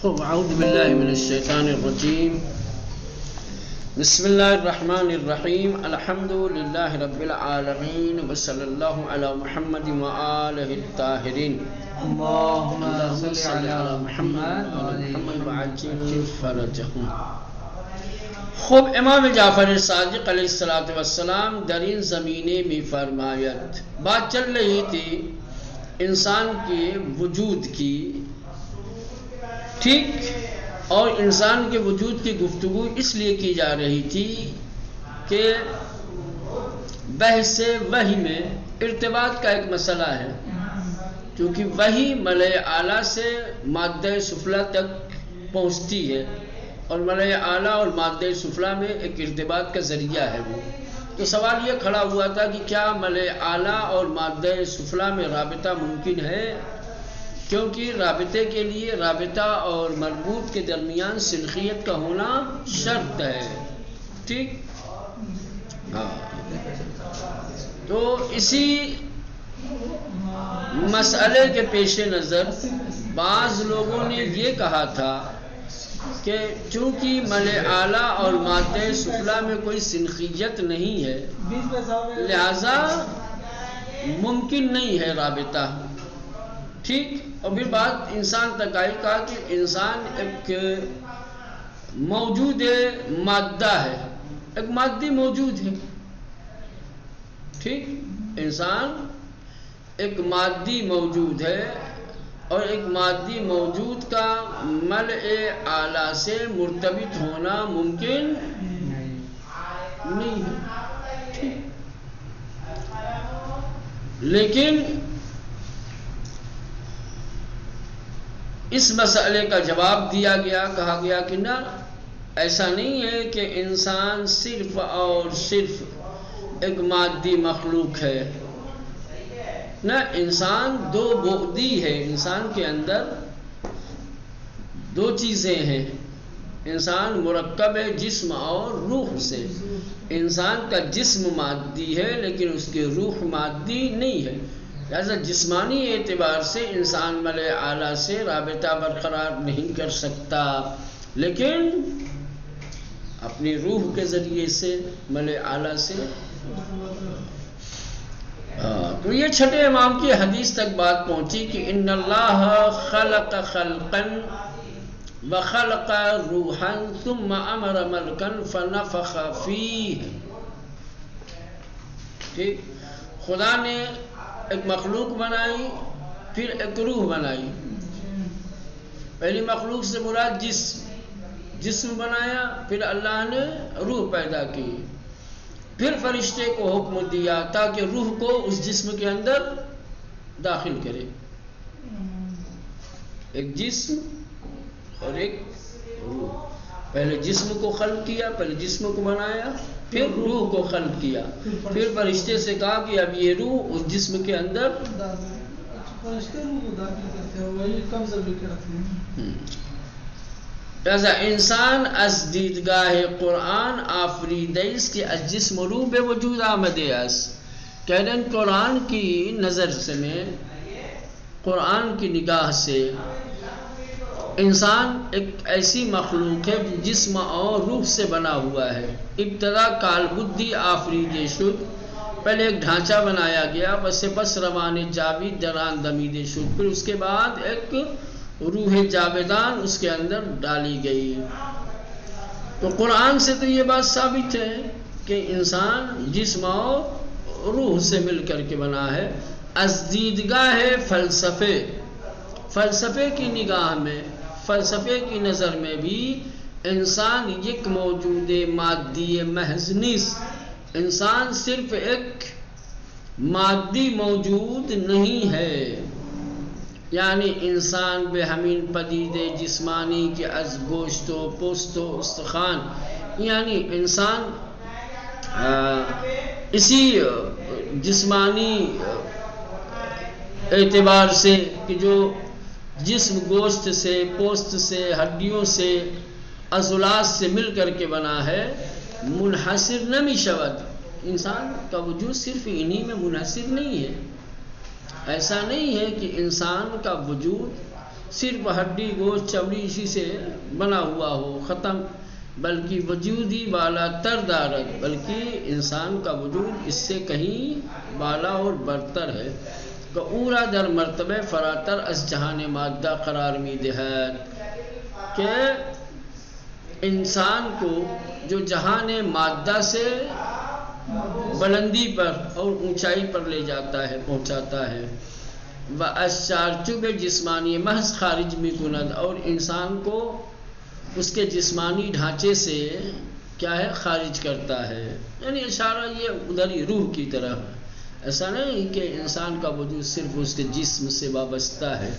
اعوذ باللہ من الشیطان الرجیم بسم اللہ الرحمن الرحیم الحمد للہ رب العالمین وصلی اللہ علی محمد وآلہ الطاہرین اللہم صلی علی محمد محمد وعجل فرجہم. خوب امام جعفر صادق علیہ السلام در این زمینے میں فرمایت بات چل رہی تھی انسان کے وجود کی، ٹھیک، اور انسان کے وجود کی گفتگو اس لیے کی جا رہی تھی کہ بحث وحی میں ارتباط کا ایک مسئلہ ہے، کیونکہ وحی ملأ اعلیٰ سے مادہ سفلی تک پہنچتی ہے اور ملأ اعلیٰ اور مادہ سفلی میں ایک ارتباط کا ذریعہ ہے وہ. تو سوال یہ کھڑا ہوا تھا کہ کیا ملأ اعلیٰ اور مادہ سفلی میں رابطہ ممکن ہے، کیونکہ رابطے کے لیے رابطہ اور مربوط کے درمیان سلخیت کا ہونا شرط ہے، ٹھیک. ہاں، تو اسی مسئلے کے پیش نظر بعض لوگوں نے یہ کہا تھا کہ چونکہ ملأ اعلیٰ اور مادہ سفلی میں کوئی سلخیت نہیں ہے لہذا ممکن نہیں ہے رابطہ، ٹھیک. اور پھر بات انسان تک آئی، کہا کہ انسان ایک موجود مادہ ہے، ایک مادی موجود ہے، ٹھیک. انسان ایک مادی موجود ہے اور ایک مادی موجود کا ملأ اعلیٰ سے مرتبط ہونا ممکن نہیں ہے، ٹھیک. لیکن اس مسئلے کا جواب دیا گیا، کہا گیا کہ نہ، ایسا نہیں ہے کہ انسان صرف اور صرف ایک مادی مخلوق ہے، نہ، انسان دو بعدی ہے. انسان کے اندر دو چیزیں ہیں، انسان مرکب ہے جسم اور روح سے. انسان کا جسم مادی ہے لیکن اس کی روح مادی نہیں ہے، لہذا جسمانی اعتبار سے انسان ملأ اعلیٰ سے رابطہ برقرار نہیں کر سکتا، لیکن اپنی روح کے ذریعے سے ملأ اعلیٰ سے. تو یہ چھٹے امام کی حدیث تک بات پہنچی کہ ان اللہ خلق خلقا وخلق روحا ثم امر ملکا فنفخ فیہ. ٹھیک، خدا نے ایک مخلوق بنائی پھر ایک روح بنائی. پہلی مخلوق سے مراد جسم بنایا، پھر اللہ نے روح پیدا کی، پھر فرشتے کو حکم دیا تاکہ روح کو اس جسم کے اندر داخل کرے. ایک جسم اور ایک روح، پہلے جسم کو خلق کیا، پہلے جسم کو بنایا، پھر روح کو خلق کیا، پھر فرشتے سے کہا کہ اب یہ روح اس جسم کے اندر. لہذا انسان از دیدگاہ قرآن آفریده است که از جسم و روح به وجود آمده است. کہنے قرآن کی نظر سے میں، قرآن کی نگاہ سے انسان ایک ایسی مخلوق ہے جسم اور روح سے بنا ہوا ہے. ابتدا کال بدھی آفریده شد، پہلے ایک ڈھانچہ بنایا گیا، بس روان جاوید دران دمیده شد، پھر اس کے بعد ایک روح جاویدان اس کے اندر ڈالی گئی. تو قرآن سے تو یہ بات ثابت ہے کہ انسان جسم اور روح سے مل کر کے بنا ہے. از دیدگاہ فلسفے کی نگاہ میں، فلسفے کی نظر میں بھی انسان یک موجود مادی محض نیست. انسان صرف ایک مادی موجود نہیں ہے، یعنی انسان به همین پدیده جسمانی که از گوشت و پوست و استخوان، یعنی انسان اسی جسمانی اعتبار سے کہ جو جسم گوشت سے، پوست سے، ہڈیوں سے، عضلات سے مل کر کے بنا ہے، منحصر نمی شود. انسان کا وجود صرف انہی میں منحصر نہیں ہے. ایسا نہیں ہے کہ انسان کا وجود صرف ہڈی گوشت چمڑی اسی سے بنا ہوا ہو ختم، بلکہ وجودی بالا تر دارد، بلکہ انسان کا وجود اس سے کہیں بالا اور برتر ہے کہ اورا در مرتبہ فراتر از جہان مادہ قرار می دہد، کہ انسان کو جو جہان مادہ سے بلندی پر اور اونچائی پر لے جاتا ہے، پہنچاتا ہے، و از چارچوب جسمانی محض خارج می کند، اور انسان کو اس کے جسمانی ڈھانچے سے کیا ہے خارج کرتا ہے، یعنی اشارہ یہ ادھر ہی روح کی طرف ہے۔ ایسا نہیں کہ انسان کا وجود صرف اس کے جسم سے وابستہ ہے،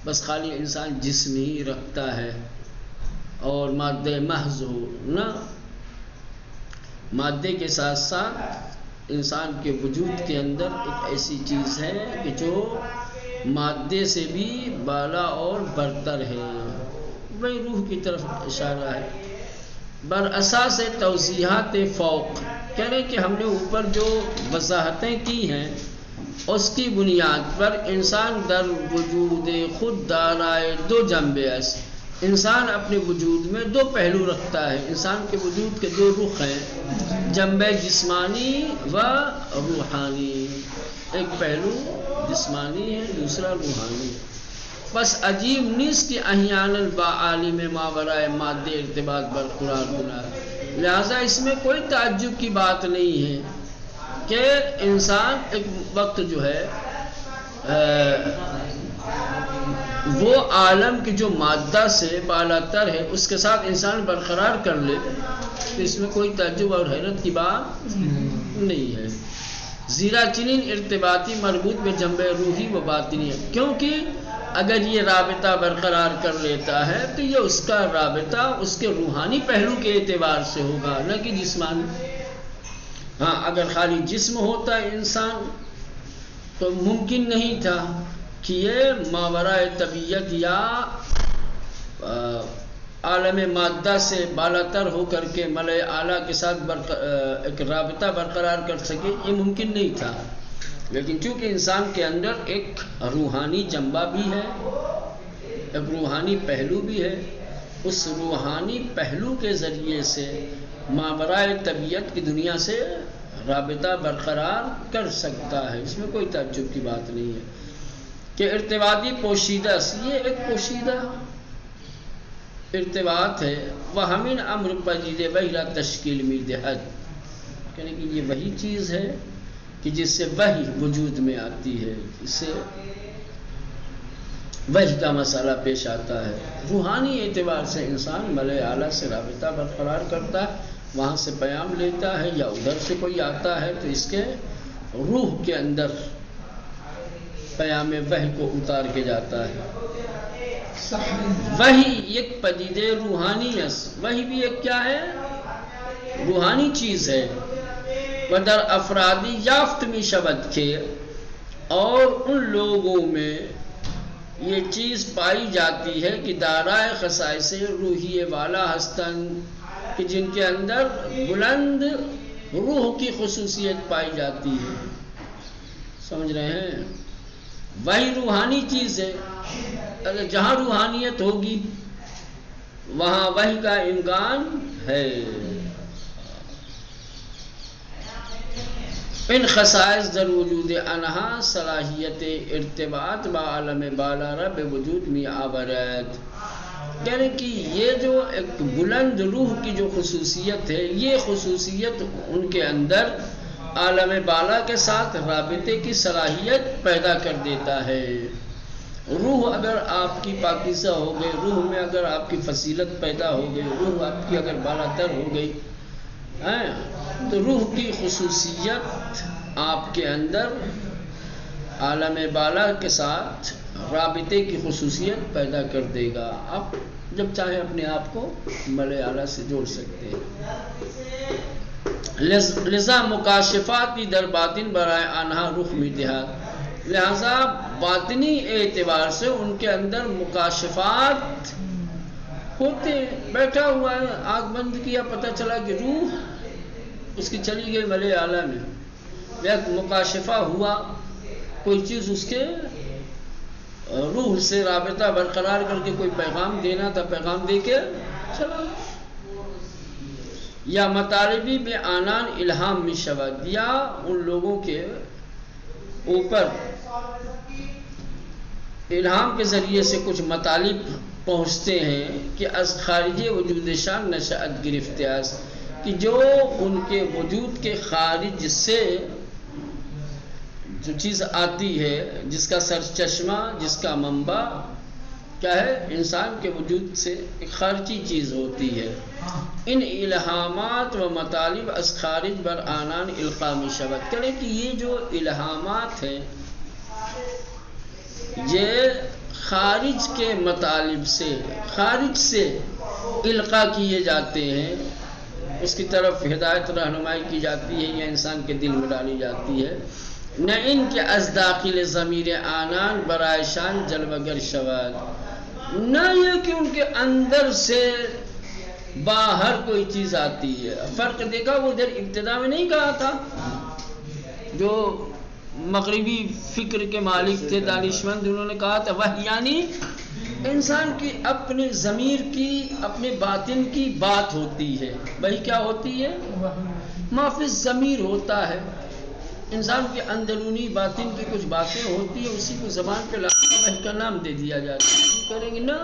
بس خالی انسان جسم ہی رکھتا ہے اور مادہ محض ہو، نہ، مادے کے ساتھ ساتھ انسان کے وجود کے اندر ایک ایسی چیز ہے کہ جو مادے سے بھی بالا اور برتر ہے، وہی روح کی طرف اشارہ ہے۔ بر اساس توضیحات فوق، کہہ رہے کہ ہم نے اوپر جو وضاحتیں کی ہیں اس کی بنیاد پر انسان در وجود خود دارائے دو جنبے است، انسان اپنے وجود میں دو پہلو رکھتا ہے، انسان کے وجود کے دو رخ ہیں، جنبہ جسمانی و روحانی، ایک پہلو جسمانی ہے، دوسرا روحانی۔ بس عجیب نیست کہ احیانا با عالم ماورائے مادہ ارتباط برقرار کنا، لہذا اس میں کوئی تعجب کی بات نہیں ہے کہ انسان ایک وقت جو ہے وہ عالم کی جو مادہ سے بالا تر ہے اس کے ساتھ انسان برقرار کر لے، تو اس میں کوئی تعجب اور حیرت کی بات نہیں ہے، زیرا چنین ارتباطی مربوط میں جنبہ روحی و باطنی ہے، کیونکہ اگر یہ رابطہ برقرار کر لیتا ہے تو یہ اس کا رابطہ اس کے روحانی پہلو کے اعتبار سے ہوگا، نہ کہ جسمانی۔ ہاں، اگر خالی جسم ہوتا ہے انسان تو ممکن نہیں تھا کہ یہ ماورائے طبیعت یا عالم مادہ سے بالا تر ہو کر کے ملائے اعلیٰ کے ساتھ ایک رابطہ برقرار کر سکے، یہ ممکن نہیں تھا، لیکن چونکہ انسان کے اندر ایک روحانی جنبہ بھی ہے، ایک روحانی پہلو بھی ہے، اس روحانی پہلو کے ذریعے سے ماورائے طبیعت کی دنیا سے رابطہ برقرار کر سکتا ہے، اس میں کوئی تعجب کی بات نہیں ہے کہ ارتباطی پوشیدہ، یہ ایک پوشیدہ ارتباط ہے، وہ ہمین امر پجیدے وحی تشکیل می دہد، یعنی کہ یہ وہی چیز ہے کہ جس سے وحی وجود میں آتی ہے، اس سے وحی کا مسئلہ پیش آتا ہے، روحانی اعتبار سے انسان ملائے اعلیٰ سے رابطہ برقرار کرتا ہے، وہاں سے پیام لیتا ہے یا ادھر سے کوئی آتا ہے تو اس کے روح کے اندر پیام وحی کو اتار کے جاتا ہے۔ وحی ایک پدیدے روحانی ہے، وحی بھی ایک کیا ہے؟ روحانی چیز ہے، و در افرادی یافت می شود کے، اور ان لوگوں میں یہ چیز پائی جاتی ہے کہ دارائے خصائص روحی والا ہستن، کہ جن کے اندر بلند روح کی خصوصیت پائی جاتی ہے، سمجھ رہے ہیں؟ وہی روحانی چیز ہے، اگر جہاں روحانیت ہوگی وہاں وحی کا امکان ہے۔ ان خصائص در وجود انہا صلاحیت ارتباط با عالم بالا رب وجود می آورد، یعنی کہ یہ جو ایک بلند روح کی جو خصوصیت ہے، یہ خصوصیت ان کے اندر عالم بالا کے ساتھ رابطے کی صلاحیت پیدا کر دیتا ہے۔ روح اگر آپ کی پاکیزہ ہو گئی، روح میں اگر آپ کی فضیلت پیدا ہو گئی، روح آپ کی اگر بالا تر ہو گئی تو روح کی خصوصیت آپ کے اندر عالم بالا کے ساتھ رابطے کی خصوصیت پیدا کر دے گا، آپ جب چاہے اپنے آپ کو ملائے اعلیٰ سے جوڑ سکتے ہیں۔ لذا مکاشفاتی در باطن برائے آنہا رخ می دہد، لہذا باطنی اعتبار سے ان کے اندر مکاشفات ہوتے، بیٹھا ہوا ہے، آنکھ بند کیا، پتہ چلا کہ روح اس کی چلی گئی ملائے اعلیٰ میں، ایک مکاشفہ ہوا، کوئی چیز اس کے روح سے رابطہ برقرار کر کے کوئی پیغام دینا تھا، پیغام دے کے چلا. یا مطالبی بے آنان الہام میں شود، یا ان لوگوں کے اوپر الہام کے ذریعے سے کچھ مطالب پہنچتے ہیں کہ از خارج وجود شان نشأت گرفت است، کہ جو ان کے وجود کے خارج سے جو چیز آتی ہے، جس کا سرچشمہ، جس کا منبع کیا ہے، انسان کے وجود سے ایک خارجی چیز ہوتی ہے. ان الہامات و مطالب از خارج بر آنان القا می شود، کرے کہ یہ جو الہامات ہیں یہ خارج کے مطالب سے، خارج سے القا کیے جاتے ہیں، اس کی طرف ہدایت رہنمائی کی جاتی ہے یا انسان کے دل میں ڈالی جاتی ہے. نہ ان کے از داخل ضمیر آنان برائے شان جلوگر شود، نہ یہ کہ ان کے اندر سے باہر کوئی چیز آتی ہے. فرق دیکھا، وہ ادھر ابتدا میں نہیں کہا تھا، جو مغربی فکر کے مالک تھے دانشمند، انہوں نے کہا تھا وہ یعنی انسان کی اپنے ضمیر کی، اپنے باطن کی بات ہوتی ہے. وہی کیا ہوتی ہے؟ ما فی الضمیر ہوتا ہے، انسان کے اندرونی باطن کی کچھ باتیں ہوتی ہیں، اسی کو زبان پہ لا کر وحی کا نام دے دیا جاتا ہے. کریں گے نا،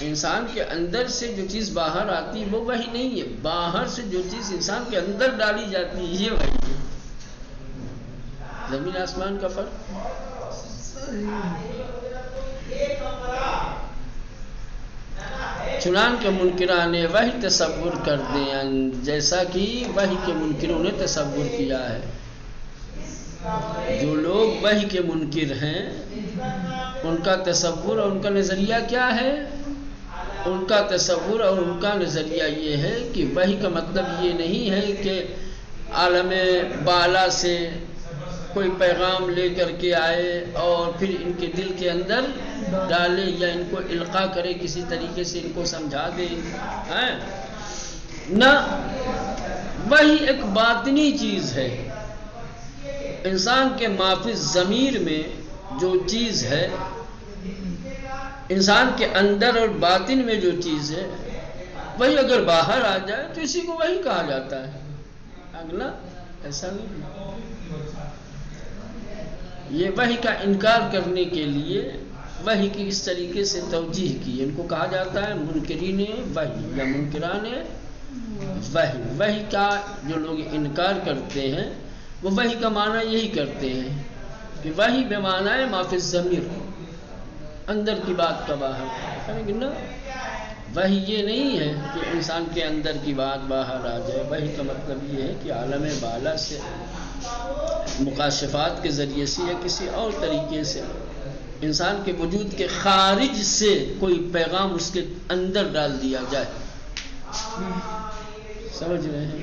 انسان کے اندر سے جو چیز باہر آتی ہے وہ وحی نہیں ہے، باہر سے جو چیز انسان کے اندر ڈالی جاتی ہے یہ وحی ہے. زمین آسمان کا فرق. چنان کے منکران نے وہی تصور کر دیں، جیسا کہ وحی کے منکروں نے تصور کیا ہے. جو لوگ وحی کے منکر ہیں ان کا تصور اور ان کا نظریہ کیا ہے؟ ان کا تصور اور ان کا نظریہ یہ ہے کہ وحی کا مطلب یہ نہیں ہے کہ عالم بالا سے کوئی پیغام لے کر کے آئے اور پھر ان کے دل کے اندر ڈالے یا ان کو القاء کرے، کسی طریقے سے ان کو سمجھا دے. نہ، وہی ایک باطنی چیز ہے. انسان کے مافی ضمیر میں جو چیز ہے، انسان کے اندر اور باطن میں جو چیز ہے، وہی اگر باہر آ جائے تو اسی کو وہی کہا جاتا ہے. اگلا ایسا نہیں. یہ وحی کا انکار کرنے کے لیے وحی کی اس طریقے سے توجیہ کی، ان کو کہا جاتا ہے منکرین وحی یا منکران وحی. وحی کا جو لوگ انکار کرتے ہیں وہ وحی کا معنی یہی کرتے ہیں کہ وحی بے معنی ہے ما فی الضمیر، اندر کی بات کا باہر. نا، وحی یہ نہیں ہے کہ انسان کے اندر کی بات باہر آ جائے. وحی کا مطلب یہ ہے کہ عالم بالا سے مکاشفات کے ذریعے سے یا کسی اور طریقے سے انسان کے وجود کے خارج سے کوئی پیغام اس کے اندر ڈال دیا جائے. سمجھ رہے ہیں؟